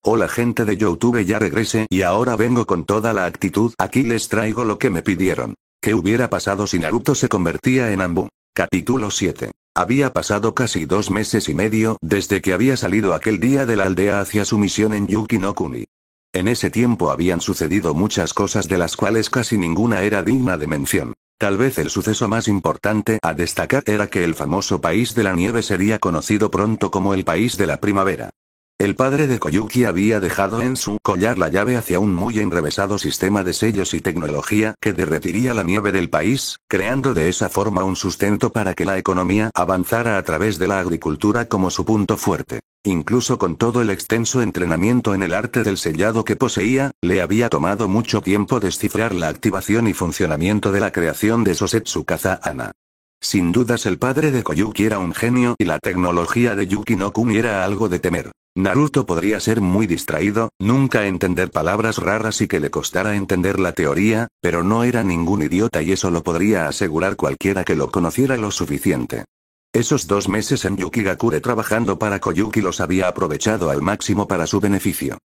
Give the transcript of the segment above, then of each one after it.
Hola gente de YouTube, ya regresé y ahora vengo con toda la actitud. Aquí les traigo lo que me pidieron. ¿Qué hubiera pasado si Naruto se convertía en Anbu? Capítulo 7. Había pasado casi 2 meses y medio desde que había salido aquel día de la aldea hacia su misión en Yuki no Kuni. En ese tiempo habían sucedido muchas cosas de las cuales casi ninguna era digna de mención. Tal vez el suceso más importante a destacar era que el famoso país de la nieve sería conocido pronto como el país de la primavera. El padre de Koyuki había dejado en su collar la llave hacia un muy enrevesado sistema de sellos y tecnología que derretiría la nieve del país, creando de esa forma un sustento para que la economía avanzara a través de la agricultura como su punto fuerte. Incluso con todo el extenso entrenamiento en el arte del sellado que poseía, le había tomado mucho tiempo descifrar la activación y funcionamiento de la creación de Sosetsu Kazahana. Sin dudas el padre de Koyuki era un genio y la tecnología de Yuki no Kuni era algo de temer. Naruto podría ser muy distraído, nunca entender palabras raras y que le costara entender la teoría, pero no era ningún idiota y eso lo podría asegurar cualquiera que lo conociera lo suficiente. Esos 2 meses en Yukigakure trabajando para Koyuki los había aprovechado al máximo para su beneficio.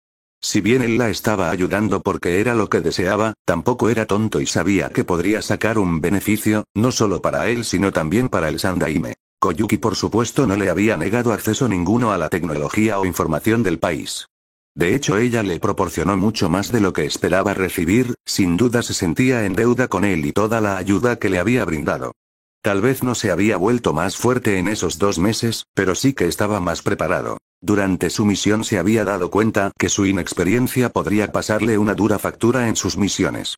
Si bien él la estaba ayudando porque era lo que deseaba, tampoco era tonto y sabía que podría sacar un beneficio, no solo para él sino también para el Sandaime. Koyuki por supuesto no le había negado acceso ninguno a la tecnología o información del país. De hecho ella le proporcionó mucho más de lo que esperaba recibir, sin duda se sentía en deuda con él y toda la ayuda que le había brindado. Tal vez no se había vuelto más fuerte en esos 2 meses, pero sí que estaba más preparado. Durante su misión se había dado cuenta que su inexperiencia podría pasarle una dura factura en sus misiones.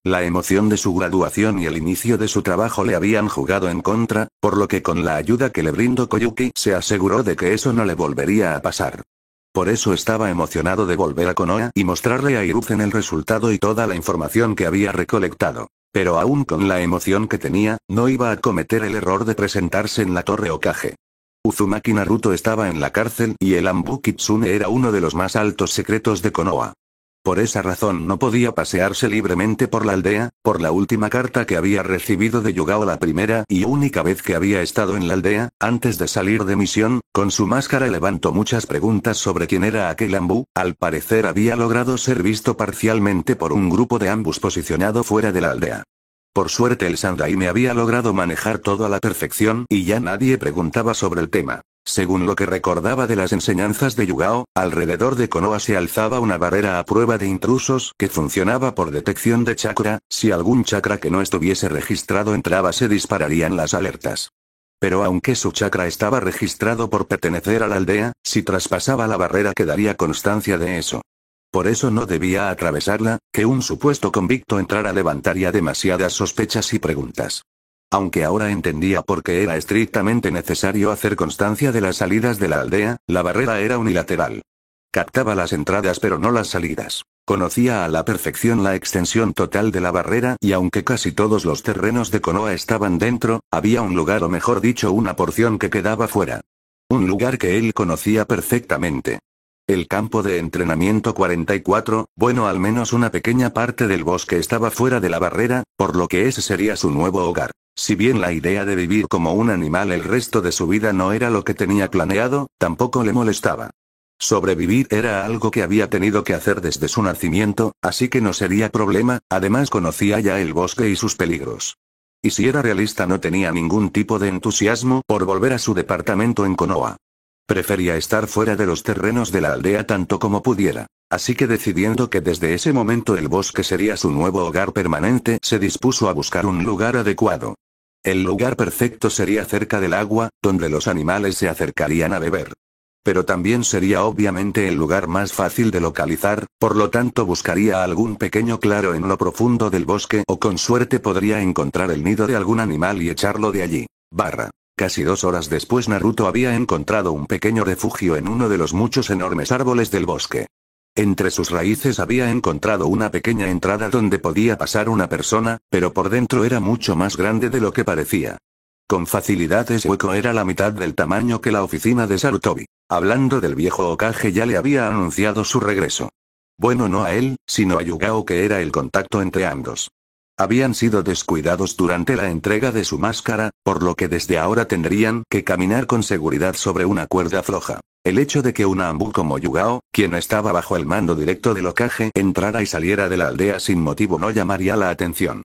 La emoción de su graduación y el inicio de su trabajo le habían jugado en contra, por lo que con la ayuda que le brindó Koyuki se aseguró de que eso no le volvería a pasar. Por eso estaba emocionado de volver a Konoha y mostrarle a Hiruzen el resultado y toda la información que había recolectado. Pero aún con la emoción que tenía, no iba a cometer el error de presentarse en la Torre Hokage. Uzumaki Naruto estaba en la cárcel y el Anbu Kitsune era uno de los más altos secretos de Konoha. Por esa razón no podía pasearse libremente por la aldea, por la última carta que había recibido de Yugao la primera y única vez que había estado en la aldea, antes de salir de misión, con su máscara levantó muchas preguntas sobre quién era aquel Anbu, al parecer había logrado ser visto parcialmente por un grupo de Anbus posicionado fuera de la aldea. Por suerte el Sandaime había logrado manejar todo a la perfección y ya nadie preguntaba sobre el tema. Según lo que recordaba de las enseñanzas de Yugao, alrededor de Konoha se alzaba una barrera a prueba de intrusos que funcionaba por detección de chakra, si algún chakra que no estuviese registrado entraba se dispararían las alertas. Pero aunque su chakra estaba registrado por pertenecer a la aldea, si traspasaba la barrera quedaría constancia de eso. Por eso no debía atravesarla, que un supuesto convicto entrara levantaría demasiadas sospechas y preguntas. Aunque ahora entendía por qué era estrictamente necesario hacer constancia de las salidas de la aldea, la barrera era unilateral. Captaba las entradas pero no las salidas. Conocía a la perfección la extensión total de la barrera y aunque casi todos los terrenos de Konoha estaban dentro, había un lugar o mejor dicho una porción que quedaba fuera. Un lugar que él conocía perfectamente. El campo de entrenamiento 44, bueno al menos una pequeña parte del bosque estaba fuera de la barrera, por lo que ese sería su nuevo hogar. Si bien la idea de vivir como un animal el resto de su vida no era lo que tenía planeado, tampoco le molestaba. Sobrevivir era algo que había tenido que hacer desde su nacimiento, así que no sería problema, además conocía ya el bosque y sus peligros. Y si era realista no tenía ningún tipo de entusiasmo por volver a su departamento en Konoha. Prefería estar fuera de los terrenos de la aldea tanto como pudiera. Así que decidiendo que desde ese momento el bosque sería su nuevo hogar permanente, se dispuso a buscar un lugar adecuado. El lugar perfecto sería cerca del agua, donde los animales se acercarían a beber. Pero también sería obviamente el lugar más fácil de localizar, por lo tanto buscaría algún pequeño claro en lo profundo del bosque o con suerte podría encontrar el nido de algún animal y echarlo de allí. Casi 2 horas después Naruto había encontrado un pequeño refugio en uno de los muchos enormes árboles del bosque. Entre sus raíces había encontrado una pequeña entrada donde podía pasar una persona, pero por dentro era mucho más grande de lo que parecía. Con facilidad ese hueco era la mitad del tamaño que la oficina de Sarutobi. Hablando del viejo Hokage ya le había anunciado su regreso. Bueno, no a él, sino a Yugao que era el contacto entre ambos. Habían sido descuidados durante la entrega de su máscara, por lo que desde ahora tendrían que caminar con seguridad sobre una cuerda floja. El hecho de que una Anbu como Yugao, quien estaba bajo el mando directo del Hokage, entrara y saliera de la aldea sin motivo no llamaría la atención.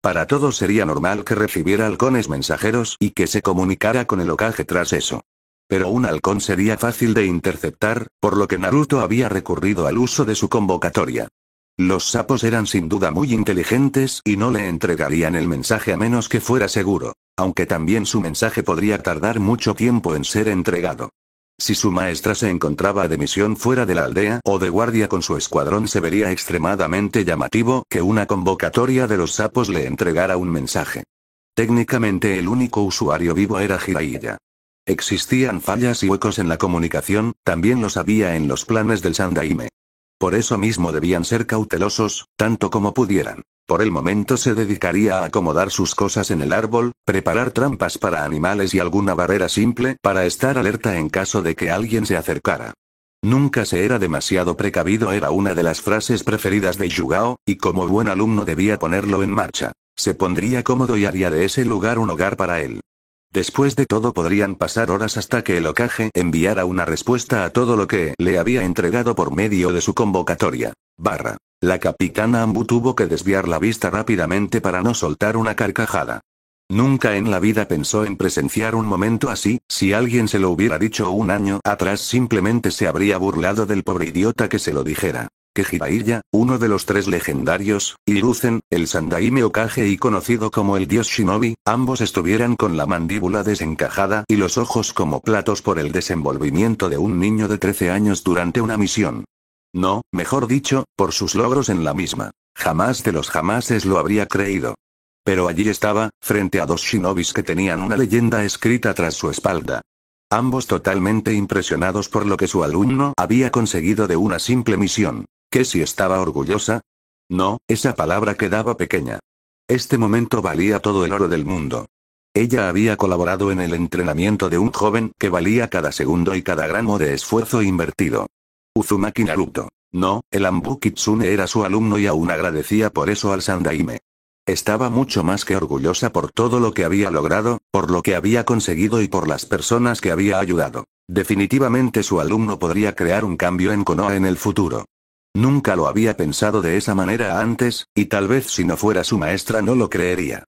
Para todos sería normal que recibiera halcones mensajeros y que se comunicara con el Hokage tras eso. Pero un halcón sería fácil de interceptar, por lo que Naruto había recurrido al uso de su convocatoria. Los sapos eran sin duda muy inteligentes y no le entregarían el mensaje a menos que fuera seguro, aunque también su mensaje podría tardar mucho tiempo en ser entregado. Si su maestra se encontraba de misión fuera de la aldea o de guardia con su escuadrón, se vería extremadamente llamativo que una convocatoria de los sapos le entregara un mensaje. Técnicamente el único usuario vivo era Jiraiya. Existían fallas y huecos en la comunicación, también los había en los planes del Sandaime. Por eso mismo debían ser cautelosos, tanto como pudieran. Por el momento se dedicaría a acomodar sus cosas en el árbol, preparar trampas para animales y alguna barrera simple para estar alerta en caso de que alguien se acercara. Nunca se era demasiado precavido era una de las frases preferidas de Yugao, y como buen alumno debía ponerlo en marcha. Se pondría cómodo y haría de ese lugar un hogar para él. Después de todo podrían pasar horas hasta que el Hokage enviara una respuesta a todo lo que le había entregado por medio de su convocatoria. La capitana Anbu tuvo que desviar la vista rápidamente para no soltar una carcajada. Nunca en la vida pensó en presenciar un momento así, si alguien se lo hubiera dicho un año atrás simplemente se habría burlado del pobre idiota que se lo dijera. Que Jiraiya, uno de los 3 legendarios, y Hiruzen, el Sandaime Hokage y conocido como el dios Shinobi, ambos estuvieran con la mandíbula desencajada y los ojos como platos por el desenvolvimiento de un niño de 13 años durante una misión. No, mejor dicho, por sus logros en la misma. Jamás de los jamases lo habría creído. Pero allí estaba, frente a 2 shinobis que tenían una leyenda escrita tras su espalda. Ambos totalmente impresionados por lo que su alumno había conseguido de una simple misión. ¿Qué si estaba orgullosa? No, esa palabra quedaba pequeña. Este momento valía todo el oro del mundo. Ella había colaborado en el entrenamiento de un joven que valía cada segundo y cada gramo de esfuerzo invertido. Uzumaki Naruto. No, el Anbu Kitsune era su alumno y aún agradecía por eso al Sandaime. Estaba mucho más que orgullosa por todo lo que había logrado, por lo que había conseguido y por las personas que había ayudado. Definitivamente su alumno podría crear un cambio en Konoha en el futuro. Nunca lo había pensado de esa manera antes, y tal vez si no fuera su maestra no lo creería.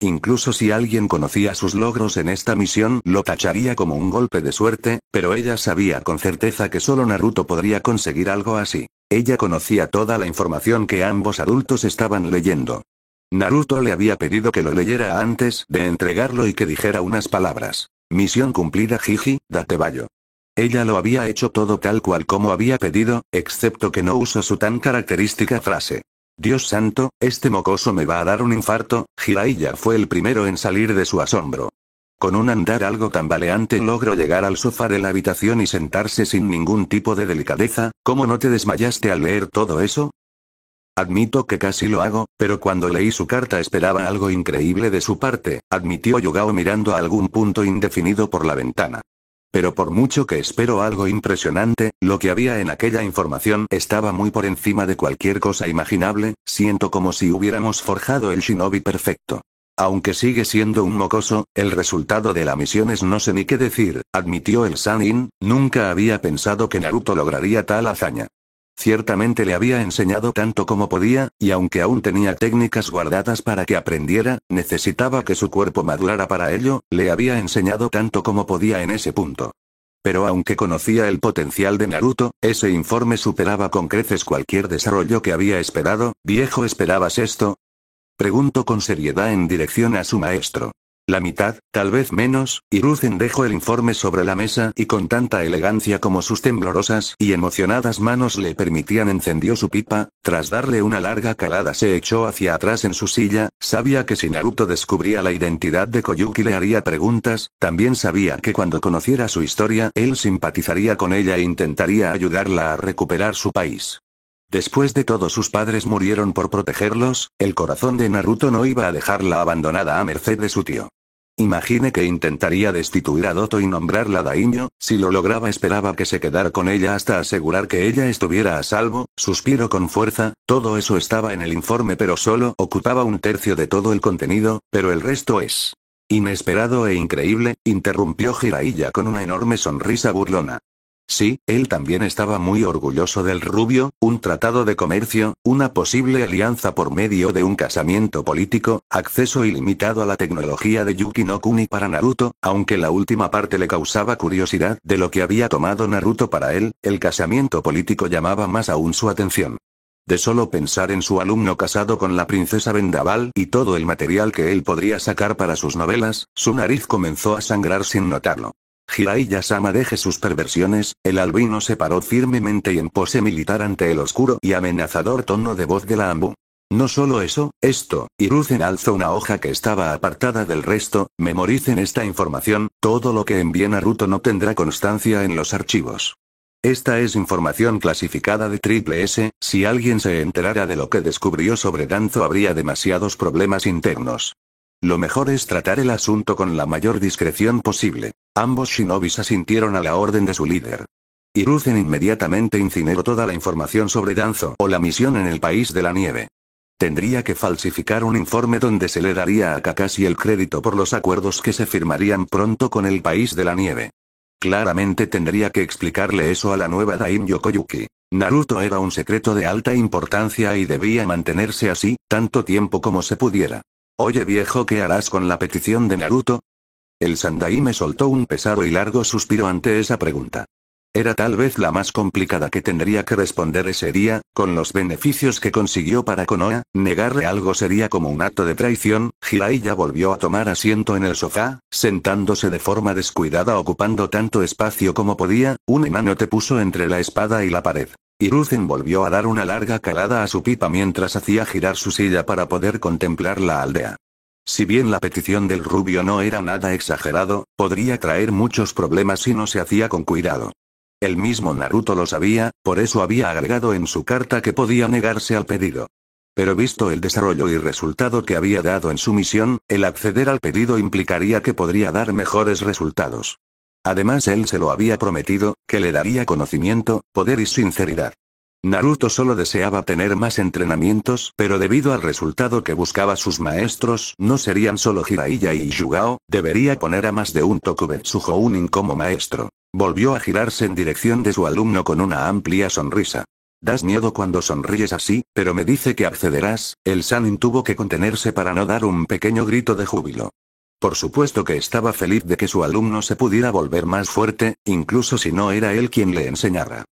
Incluso si alguien conocía sus logros en esta misión lo tacharía como un golpe de suerte, pero ella sabía con certeza que solo Naruto podría conseguir algo así. Ella conocía toda la información que ambos adultos estaban leyendo. Naruto le había pedido que lo leyera antes de entregarlo y que dijera unas palabras. Misión cumplida jiji, date bayo. Ella lo había hecho todo tal cual como había pedido, excepto que no usó su tan característica frase. Dios santo, este mocoso me va a dar un infarto. Jiraiya fue el primero en salir de su asombro. Con un andar algo tambaleante logró llegar al sofá de la habitación y sentarse sin ningún tipo de delicadeza. ¿Cómo no te desmayaste al leer todo eso? Admito que casi lo hago, pero cuando leí su carta esperaba algo increíble de su parte, admitió Yugao mirando a algún punto indefinido por la ventana. Pero por mucho que espero algo impresionante, lo que había en aquella información estaba muy por encima de cualquier cosa imaginable, siento como si hubiéramos forjado el shinobi perfecto. Aunque sigue siendo un mocoso, el resultado de la misión es no sé ni qué decir, admitió el Sannin, nunca había pensado que Naruto lograría tal hazaña. Ciertamente le había enseñado tanto como podía, y aunque aún tenía técnicas guardadas para que aprendiera, necesitaba que su cuerpo madurara para ello, le había enseñado tanto como podía en ese punto. Pero aunque conocía el potencial de Naruto, ese informe superaba con creces cualquier desarrollo que había esperado. ¿Viejo, esperabas esto? Preguntó con seriedad en dirección a su maestro. La mitad, tal vez menos. Hiruzen dejó el informe sobre la mesa y con tanta elegancia como sus temblorosas y emocionadas manos le permitían encendió su pipa, tras darle una larga calada se echó hacia atrás en su silla, sabía que si Naruto descubría la identidad de Koyuki le haría preguntas, también sabía que cuando conociera su historia él simpatizaría con ella e intentaría ayudarla a recuperar su país. Después de todo sus padres murieron por protegerlos, el corazón de Naruto no iba a dejarla abandonada a merced de su tío. Imaginé que intentaría destituir a Doto y nombrarla daimyo. Si lo lograba esperaba que se quedara con ella hasta asegurar que ella estuviera a salvo. Suspiro con fuerza, todo eso estaba en el informe pero solo ocupaba un tercio de todo el contenido, pero el resto es inesperado e increíble, interrumpió Jiraiya con una enorme sonrisa burlona. Sí, él también estaba muy orgulloso del rubio, un tratado de comercio, una posible alianza por medio de un casamiento político, acceso ilimitado a la tecnología de Yuki no Kuni para Naruto, aunque la última parte le causaba curiosidad de lo que había tomado Naruto para él, el casamiento político llamaba más aún su atención. De solo pensar en su alumno casado con la princesa Vendaval y todo el material que él podría sacar para sus novelas, su nariz comenzó a sangrar sin notarlo. Jiraiya-sama deje sus perversiones, el albino se paró firmemente y en pose militar ante el oscuro y amenazador tono de voz de la Anbu. No solo eso, esto, Hiruzen alzó una hoja que estaba apartada del resto, memoricen esta información, todo lo que envíe Naruto no tendrá constancia en los archivos. Esta es información clasificada de Triple S, si alguien se enterara de lo que descubrió sobre Danzo habría demasiados problemas internos. Lo mejor es tratar el asunto con la mayor discreción posible. Ambos shinobis asintieron a la orden de su líder. Hiruzen inmediatamente incineró toda la información sobre Danzo o la misión en el país de la nieve. Tendría que falsificar un informe donde se le daría a Kakashi el crédito por los acuerdos que se firmarían pronto con el país de la nieve. Claramente tendría que explicarle eso a la nueva daimyo Koyuki. Naruto era un secreto de alta importancia y debía mantenerse así, tanto tiempo como se pudiera. Oye viejo, ¿qué harás con la petición de Naruto? El Sandaime soltó un pesado y largo suspiro ante esa pregunta. Era tal vez la más complicada que tendría que responder ese día, con los beneficios que consiguió para Konoha, negarle algo sería como un acto de traición. Jiraiya volvió a tomar asiento en el sofá, sentándose de forma descuidada ocupando tanto espacio como podía, un enano te puso entre la espada y la pared. Hiruzen volvió a dar una larga calada a su pipa mientras hacía girar su silla para poder contemplar la aldea. Si bien la petición del rubio no era nada exagerado, podría traer muchos problemas si no se hacía con cuidado. El mismo Naruto lo sabía, por eso había agregado en su carta que podía negarse al pedido. Pero visto el desarrollo y resultado que había dado en su misión, el acceder al pedido implicaría que podría dar mejores resultados. Además él se lo había prometido, que le daría conocimiento, poder y sinceridad. Naruto solo deseaba tener más entrenamientos, pero debido al resultado que buscaba sus maestros no serían solo Jiraiya y Yugao, debería poner a más de un Tokubetsu Jounin como maestro. Volvió a girarse en dirección de su alumno con una amplia sonrisa. Das miedo cuando sonríes así, pero me dice que accederás. El Sannin tuvo que contenerse para no dar un pequeño grito de júbilo. Por supuesto que estaba feliz de que su alumno se pudiera volver más fuerte, incluso si no era él quien le enseñara.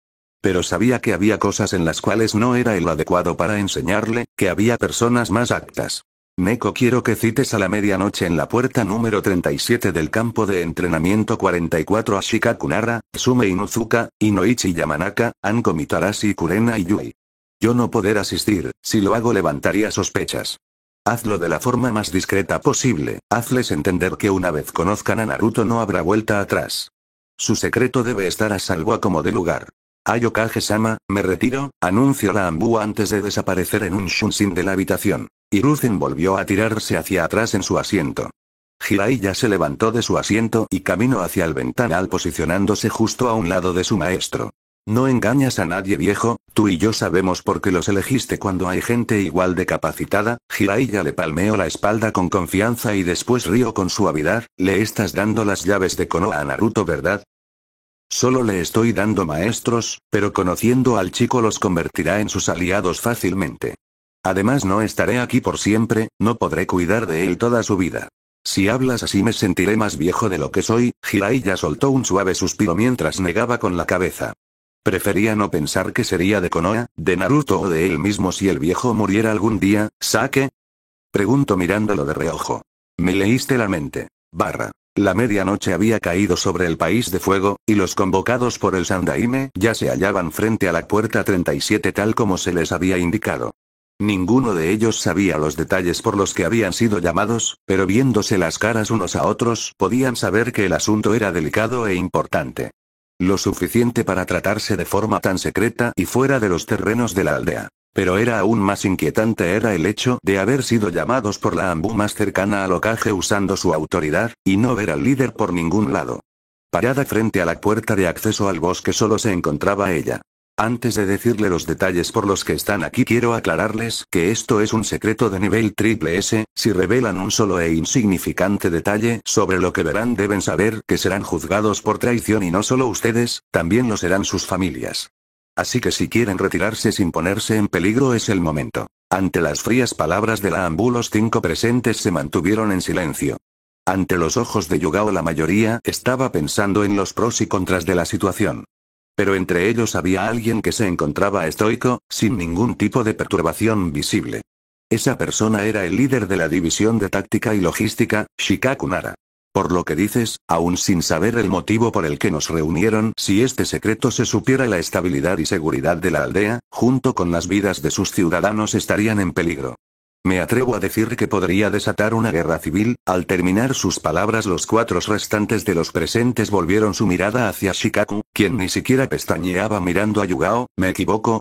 Pero sabía que había cosas en las cuales no era el adecuado para enseñarle, que había personas más aptas. Neko, quiero que cites a la medianoche en la puerta número 37 del campo de entrenamiento 44 a Shikakunara, Sume Inuzuka, Inoichi Yamanaka, Anko Mitarashi Kurena y Yui. Yo no poder asistir, si lo hago levantaría sospechas. Hazlo de la forma más discreta posible, hazles entender que una vez conozcan a Naruto no habrá vuelta atrás. Su secreto debe estar a salvo a como de lugar. Ayokage-sama, me retiro, anunció la Anbu antes de desaparecer en un shunshin de la habitación. Hiruzen volvió a tirarse hacia atrás en su asiento. Jiraiya se levantó de su asiento y caminó hacia el ventanal posicionándose justo a un lado de su maestro. No engañas a nadie viejo, tú y yo sabemos por qué los elegiste cuando hay gente igual de capacitada. Jiraiya le palmeó la espalda con confianza y después rió con suavidad. Le estás dando las llaves de Konoha a Naruto, ¿verdad? Solo le estoy dando maestros, pero conociendo al chico los convertirá en sus aliados fácilmente. Además no estaré aquí por siempre, no podré cuidar de él toda su vida. Si hablas así me sentiré más viejo de lo que soy. Jiraiya soltó un suave suspiro mientras negaba con la cabeza. Prefería no pensar que sería de Konoha, de Naruto o de él mismo si el viejo muriera algún día. ¿Sake? Pregunto mirándolo de reojo. Me leíste la mente. La medianoche había caído sobre el país de fuego, y los convocados por el Sandaime ya se hallaban frente a la puerta 37 tal como se les había indicado. Ninguno de ellos sabía los detalles por los que habían sido llamados, pero viéndose las caras unos a otros podían saber que el asunto era delicado e importante. Lo suficiente para tratarse de forma tan secreta y fuera de los terrenos de la aldea. Pero era aún más inquietante era el hecho de haber sido llamados por la Anbu más cercana al Hokage usando su autoridad, y no ver al líder por ningún lado. Parada frente a la puerta de acceso al bosque solo se encontraba ella. Antes de decirle los detalles por los que están aquí quiero aclararles que esto es un secreto de nivel triple S, si revelan un solo e insignificante detalle sobre lo que verán deben saber que serán juzgados por traición y no solo ustedes, también lo serán sus familias. Así que si quieren retirarse sin ponerse en peligro es el momento. Ante las frías palabras de la Anbu los 5 presentes se mantuvieron en silencio. Ante los ojos de Yugao la mayoría estaba pensando en los pros y contras de la situación. Pero entre ellos había alguien que se encontraba estoico, sin ningún tipo de perturbación visible. Esa persona era el líder de la división de táctica y logística, Shikaku Nara. Por lo que dices, aún sin saber el motivo por el que nos reunieron, si este secreto se supiera la estabilidad y seguridad de la aldea, junto con las vidas de sus ciudadanos estarían en peligro. Me atrevo a decir que podría desatar una guerra civil. Al terminar sus palabras los 4 restantes de los presentes volvieron su mirada hacia Shikaku, quien ni siquiera pestañeaba mirando a Yugao. ¿Me equivoco?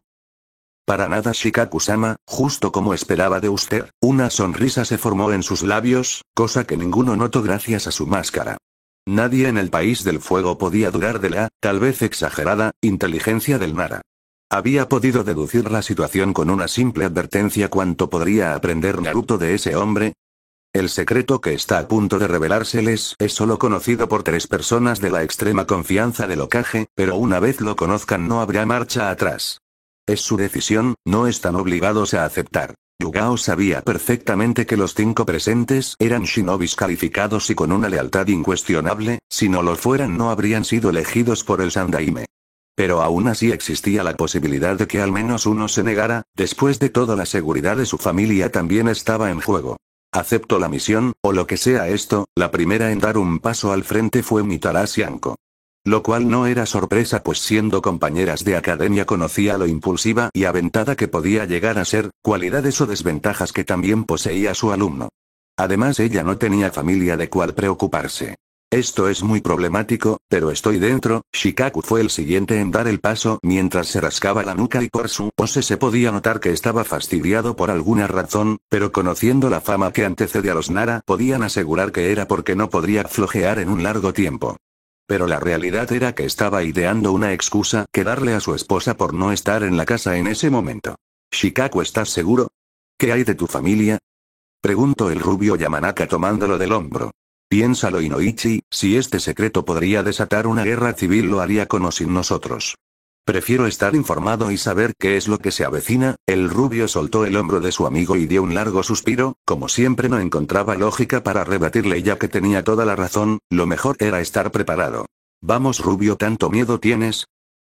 Para nada Shikaku-sama, justo como esperaba de usted, una sonrisa se formó en sus labios, cosa que ninguno notó gracias a su máscara. Nadie en el país del fuego podía dudar de la, tal vez exagerada, inteligencia del Nara. Había podido deducir la situación con una simple advertencia. ¿Cuánto podría aprender Naruto de ese hombre? El secreto que está a punto de revelárseles es solo conocido por 3 personas de la extrema confianza del Hokage, pero una vez lo conozcan no habrá marcha atrás. Es su decisión, no están obligados a aceptar. Yugao sabía perfectamente que los 5 presentes eran shinobis calificados y con una lealtad incuestionable, si no lo fueran no habrían sido elegidos por el Sandaime. Pero aún así existía la posibilidad de que al menos uno se negara. Después de todo la seguridad de su familia también estaba en juego. Acepto la misión, o lo que sea esto. La primera en dar un paso al frente fue Mitarashi Anko. Lo cual no era sorpresa pues siendo compañeras de academia conocía lo impulsiva y aventada que podía llegar a ser, cualidades o desventajas que también poseía su alumno. Además ella no tenía familia de cual preocuparse. Esto es muy problemático, pero estoy dentro. Shikaku fue el siguiente en dar el paso mientras se rascaba la nuca y por su pose se podía notar que estaba fastidiado por alguna razón, pero conociendo la fama que antecede a los Nara podían asegurar que era porque no podría flojear en un largo tiempo. Pero la realidad era que estaba ideando una excusa que darle a su esposa por no estar en la casa en ese momento. Shikaku, ¿estás seguro? ¿Qué hay de tu familia? Preguntó el rubio Yamanaka tomándolo del hombro. Piénsalo Inoichi, si este secreto podría desatar una guerra civil lo haría con o sin nosotros. Prefiero estar informado y saber qué es lo que se avecina. El rubio soltó el hombro de su amigo y dio un largo suspiro, como siempre no encontraba lógica para rebatirle ya que tenía toda la razón, lo mejor era estar preparado. Vamos rubio, ¿tanto miedo tienes?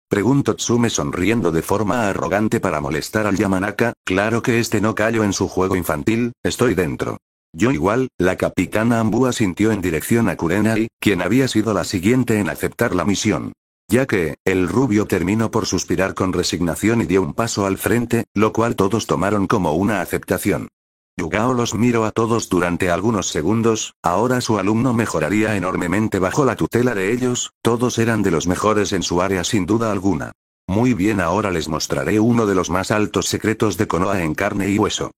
Preguntó Tsume sonriendo de forma arrogante para molestar al Yamanaka. Claro que este no cayó en su juego infantil, estoy dentro. Yo igual. La capitana Anbu asintió en dirección a Kurenai, quien había sido la siguiente en aceptar la misión. Ya que, el rubio terminó por suspirar con resignación y dio un paso al frente, lo cual todos tomaron como una aceptación. Yugao los miró a todos durante algunos segundos. Ahora su alumno mejoraría enormemente bajo la tutela de ellos. Todos eran de los mejores en su área sin duda alguna. Muy bien, ahora les mostraré uno de los más altos secretos de Konoha en carne y hueso.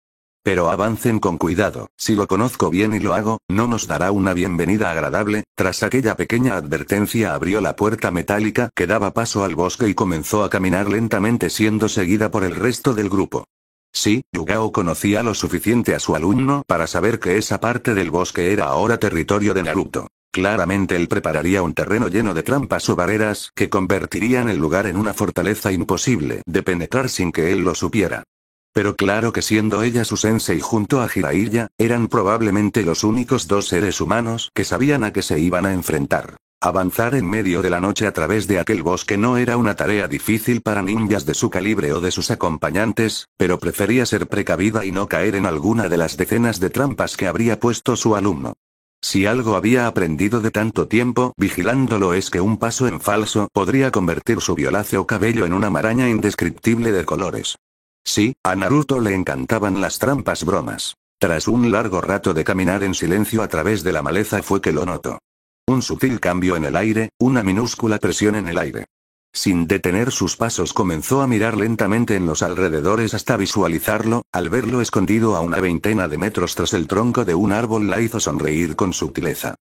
Pero avancen con cuidado, si lo conozco bien y lo hago, no nos dará una bienvenida agradable. Tras aquella pequeña advertencia abrió la puerta metálica que daba paso al bosque y comenzó a caminar lentamente siendo seguida por el resto del grupo. Sí, Yugao conocía lo suficiente a su alumno para saber que esa parte del bosque era ahora territorio de Naruto. Claramente él prepararía un terreno lleno de trampas o barreras que convertirían el lugar en una fortaleza imposible de penetrar sin que él lo supiera. Pero claro que siendo ella su sensei junto a Jiraiya, eran probablemente los únicos 2 seres humanos que sabían a qué se iban a enfrentar. Avanzar en medio de la noche a través de aquel bosque no era una tarea difícil para ninjas de su calibre o de sus acompañantes, pero prefería ser precavida y no caer en alguna de las decenas de trampas que habría puesto su alumno. Si algo había aprendido de tanto tiempo vigilándolo es que un paso en falso podría convertir su violáceo cabello en una maraña indescriptible de colores. Sí, a Naruto le encantaban las trampas bromas. Tras un largo rato de caminar en silencio a través de la maleza fue que lo notó. Un sutil cambio en el aire, una minúscula presión en el aire. Sin detener sus pasos comenzó a mirar lentamente en los alrededores hasta visualizarlo, al verlo escondido a una veintena de metros tras el tronco de un árbol la hizo sonreír con sutileza.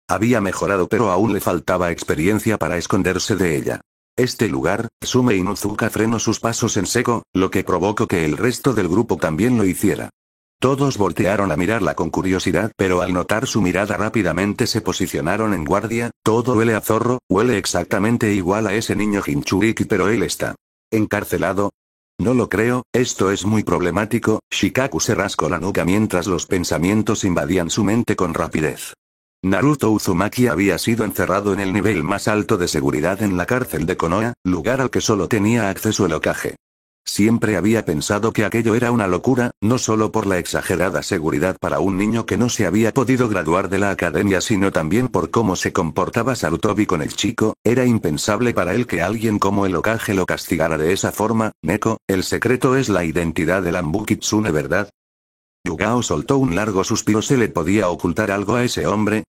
Había mejorado pero aún le faltaba experiencia para esconderse de ella. Este lugar, Sume Inuzuka frenó sus pasos en seco, lo que provocó que el resto del grupo también lo hiciera. Todos voltearon a mirarla con curiosidad, pero al notar su mirada rápidamente se posicionaron en guardia. Todo huele a zorro, huele exactamente igual a ese niño Jinchuriki, pero él está encarcelado. No lo creo, esto es muy problemático. Shikaku se rascó la nuca mientras los pensamientos invadían su mente con rapidez. Naruto Uzumaki había sido encerrado en el nivel más alto de seguridad en la cárcel de Konoha, lugar al que solo tenía acceso el Hokage. Siempre había pensado que aquello era una locura, no solo por la exagerada seguridad para un niño que no se había podido graduar de la academia, sino también por cómo se comportaba Sarutobi con el chico. Era impensable para él que alguien como el Hokage lo castigara de esa forma. Neko, el secreto es la identidad del Anbu Kitsune, ¿verdad? Yugao soltó un largo suspiro. ¿Se le podía ocultar algo a ese hombre?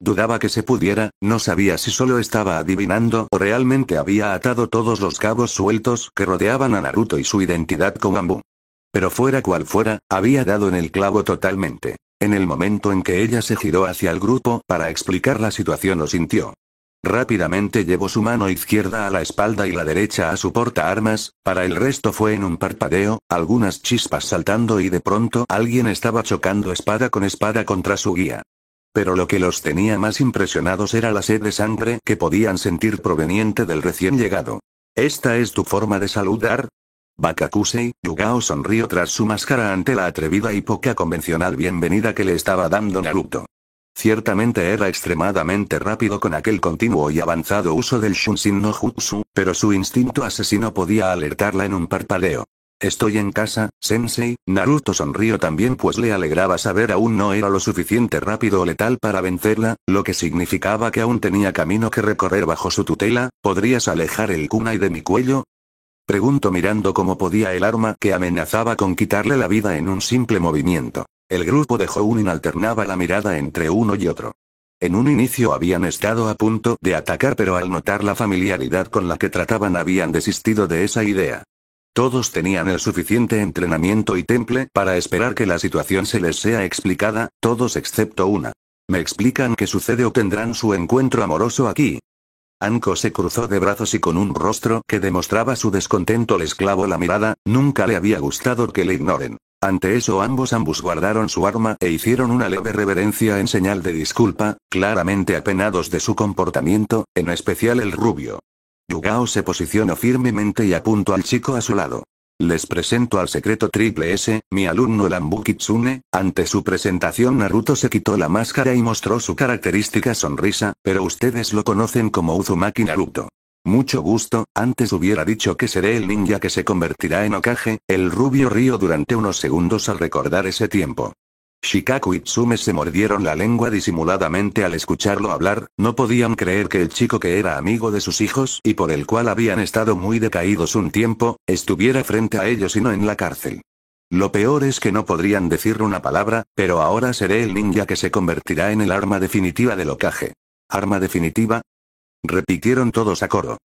Dudaba que se pudiera, no sabía si solo estaba adivinando o realmente había atado todos los cabos sueltos que rodeaban a Naruto y su identidad con Anbu. Pero fuera cual fuera, había dado en el clavo totalmente. En el momento en que ella se giró hacia el grupo para explicar la situación, lo sintió. Rápidamente llevó su mano izquierda a la espalda y la derecha a su portaarmas. Para el resto fue en un parpadeo, algunas chispas saltando y de pronto alguien estaba chocando espada con espada contra su guía. Pero lo que los tenía más impresionados era la sed de sangre que podían sentir proveniente del recién llegado. ¿Esta es tu forma de saludar? Bakakusei. Yugao sonrió tras su máscara ante la atrevida y poca convencional bienvenida que le estaba dando Naruto. Ciertamente era extremadamente rápido con aquel continuo y avanzado uso del Shunshin no Jutsu, pero su instinto asesino podía alertarla en un parpadeo. Estoy en casa, sensei. Naruto sonrió también, pues le alegraba saber aún no era lo suficiente rápido o letal para vencerla, lo que significaba que aún tenía camino que recorrer bajo su tutela. ¿Podrías alejar el kunai de mi cuello? Preguntó mirando cómo podía el arma que amenazaba con quitarle la vida en un simple movimiento. El grupo de Jounin alternaba la mirada entre uno y otro. En un inicio habían estado a punto de atacar, pero al notar la familiaridad con la que trataban habían desistido de esa idea. Todos tenían el suficiente entrenamiento y temple para esperar que la situación se les sea explicada, todos excepto una. ¿Me explican qué sucede o tendrán su encuentro amoroso aquí? Anko se cruzó de brazos y con un rostro que demostraba su descontento les clavó la mirada. Nunca le había gustado que le ignoren. Ante eso ambos guardaron su arma e hicieron una leve reverencia en señal de disculpa, claramente apenados de su comportamiento, en especial el rubio. Yugao se posicionó firmemente y apuntó al chico a su lado. Les presento al secreto Triple S, mi alumno el Anbu Kitsune. Ante su presentación Naruto se quitó la máscara y mostró su característica sonrisa, pero ustedes lo conocen como Uzumaki Naruto. Mucho gusto. Antes hubiera dicho que seré el ninja que se convertirá en Hokage. El rubio rió durante unos segundos al recordar ese tiempo. Shikaku y Tsume se mordieron la lengua disimuladamente al escucharlo hablar. No podían creer que el chico que era amigo de sus hijos y por el cual habían estado muy decaídos un tiempo, estuviera frente a ellos y no en la cárcel. Lo peor es que no podrían decir una palabra, pero ahora seré el ninja que se convertirá en el arma definitiva del Hokage. ¿Arma definitiva? Repitieron todos a coro.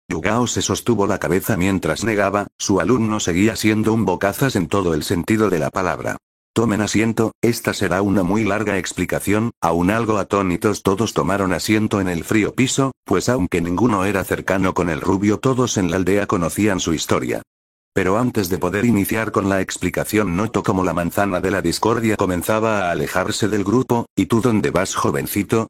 Yugao se sostuvo la cabeza mientras negaba. Su alumno seguía siendo un bocazas en todo el sentido de la palabra. Tomen asiento, esta será una muy larga explicación. Aún algo atónitos todos tomaron asiento en el frío piso, pues aunque ninguno era cercano con el rubio, todos en la aldea conocían su historia. Pero antes de poder iniciar con la explicación notó como la manzana de la discordia comenzaba a alejarse del grupo. ¿Y tú dónde vas, jovencito?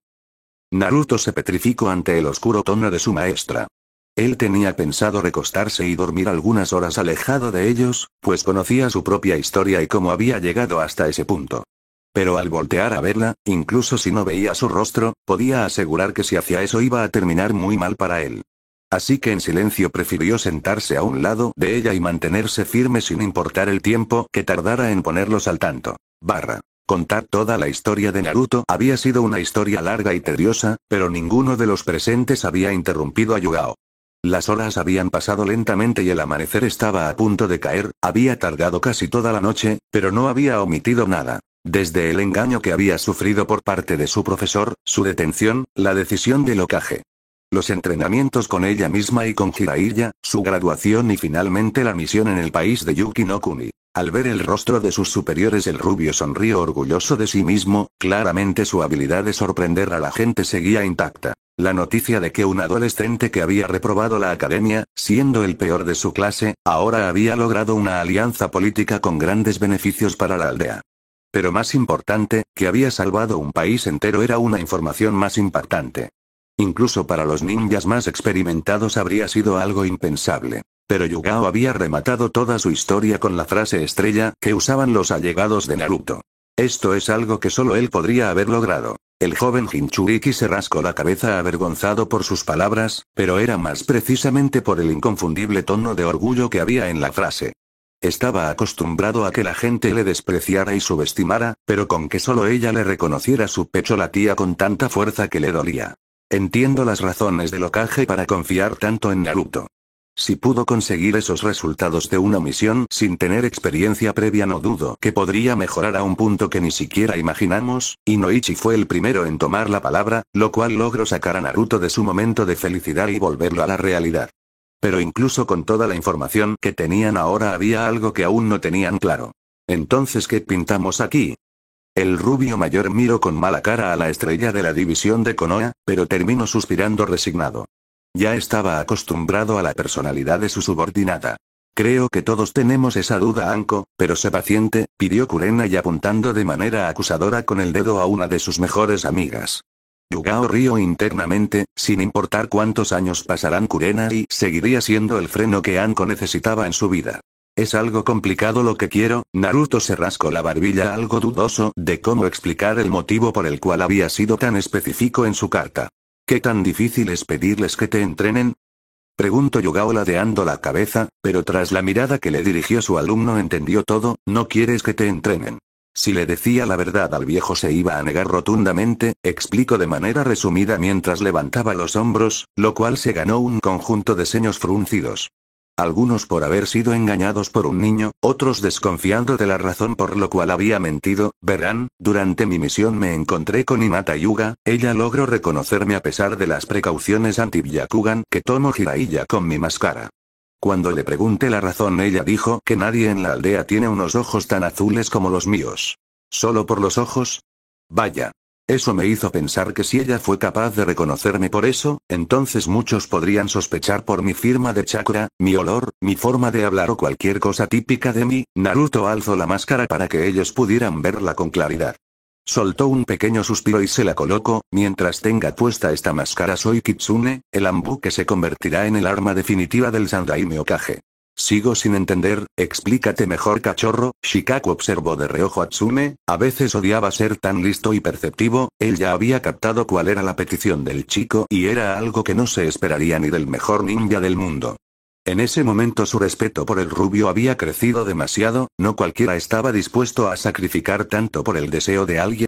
Naruto se petrificó ante el oscuro tono de su maestra. Él tenía pensado recostarse y dormir algunas horas alejado de ellos, pues conocía su propia historia y cómo había llegado hasta ese punto. Pero al voltear a verla, incluso si no veía su rostro, podía asegurar que si hacía eso iba a terminar muy mal para él. Así que en silencio prefirió sentarse a un lado de ella y mantenerse firme sin importar el tiempo que tardara en ponerlos al tanto. Contar toda la historia de Naruto había sido una historia larga y tediosa, pero ninguno de los presentes había interrumpido a Yugao. Las horas habían pasado lentamente y el amanecer estaba a punto de caer. Había tardado casi toda la noche, pero no había omitido nada. Desde el engaño que había sufrido por parte de su profesor, su detención, la decisión del Hokage. Los entrenamientos con ella misma y con Jiraiya, su graduación y finalmente la misión en el país de Yuki no Kuni. Al ver el rostro de sus superiores el rubio sonrió orgulloso de sí mismo, claramente su habilidad de sorprender a la gente seguía intacta. La noticia de que un adolescente que había reprobado la academia, siendo el peor de su clase, ahora había logrado una alianza política con grandes beneficios para la aldea. Pero más importante, que había salvado un país entero era una información más impactante. Incluso para los ninjas más experimentados habría sido algo impensable. Pero Yugao había rematado toda su historia con la frase estrella que usaban los allegados de Naruto. Esto es algo que solo él podría haber logrado. El joven Jinchuriki se rascó la cabeza avergonzado por sus palabras, pero era más precisamente por el inconfundible tono de orgullo que había en la frase. Estaba acostumbrado a que la gente le despreciara y subestimara, pero con que solo ella le reconociera su pecho latía con tanta fuerza que le dolía. Entiendo las razones del Hokage para confiar tanto en Naruto. Si pudo conseguir esos resultados de una misión sin tener experiencia previa, no dudo que podría mejorar a un punto que ni siquiera imaginamos, y Noichi fue el primero en tomar la palabra, lo cual logró sacar a Naruto de su momento de felicidad y volverlo a la realidad. Pero incluso con toda la información que tenían ahora había algo que aún no tenían claro. Entonces, ¿qué pintamos aquí? El rubio mayor miró con mala cara a la estrella de la división de Konoha, pero terminó suspirando resignado. Ya estaba acostumbrado a la personalidad de su subordinada. Creo que todos tenemos esa duda, Anko, pero sé paciente, pidió Kurenai apuntando de manera acusadora con el dedo a una de sus mejores amigas. Yugao rió internamente, sin importar cuántos años pasarán, Kurenai seguiría siendo el freno que Anko necesitaba en su vida. Es algo complicado lo que quiero. Naruto se rascó la barbilla algo dudoso de cómo explicar el motivo por el cual había sido tan específico en su carta. ¿Qué tan difícil es pedirles que te entrenen? Preguntó Yugao ladeando la cabeza, pero tras la mirada que le dirigió su alumno entendió todo. No quieres que te entrenen. Si le decía la verdad al viejo se iba a negar rotundamente, explicó de manera resumida mientras levantaba los hombros, lo cual se ganó un conjunto de ceños fruncidos. Algunos por haber sido engañados por un niño, otros desconfiando de la razón por lo cual había mentido. Verán, durante mi misión me encontré con Hinata Hyuga, ella logró reconocerme a pesar de las precauciones anti-Byakugan que tomo Jiraiya con mi máscara. Cuando le pregunté la razón ella dijo que nadie en la aldea tiene unos ojos tan azules como los míos. ¿Solo por los ojos? Vaya. Eso me hizo pensar que si ella fue capaz de reconocerme por eso, entonces muchos podrían sospechar por mi firma de chakra, mi olor, mi forma de hablar o cualquier cosa típica de mí. Naruto alzó la máscara para que ellos pudieran verla con claridad. Soltó un pequeño suspiro y se la colocó. Mientras tenga puesta esta máscara soy Kitsune, el Anbu que se convertirá en el arma definitiva del Sandaime Hokage. Sigo sin entender, explícate mejor, cachorro. Shikaku observó de reojo a Tsume, a veces odiaba ser tan listo y perceptivo. Él ya había captado cuál era la petición del chico y era algo que no se esperaría ni del mejor ninja del mundo. En ese momento su respeto por el rubio había crecido demasiado. No cualquiera estaba dispuesto a sacrificar tanto por el deseo de alguien.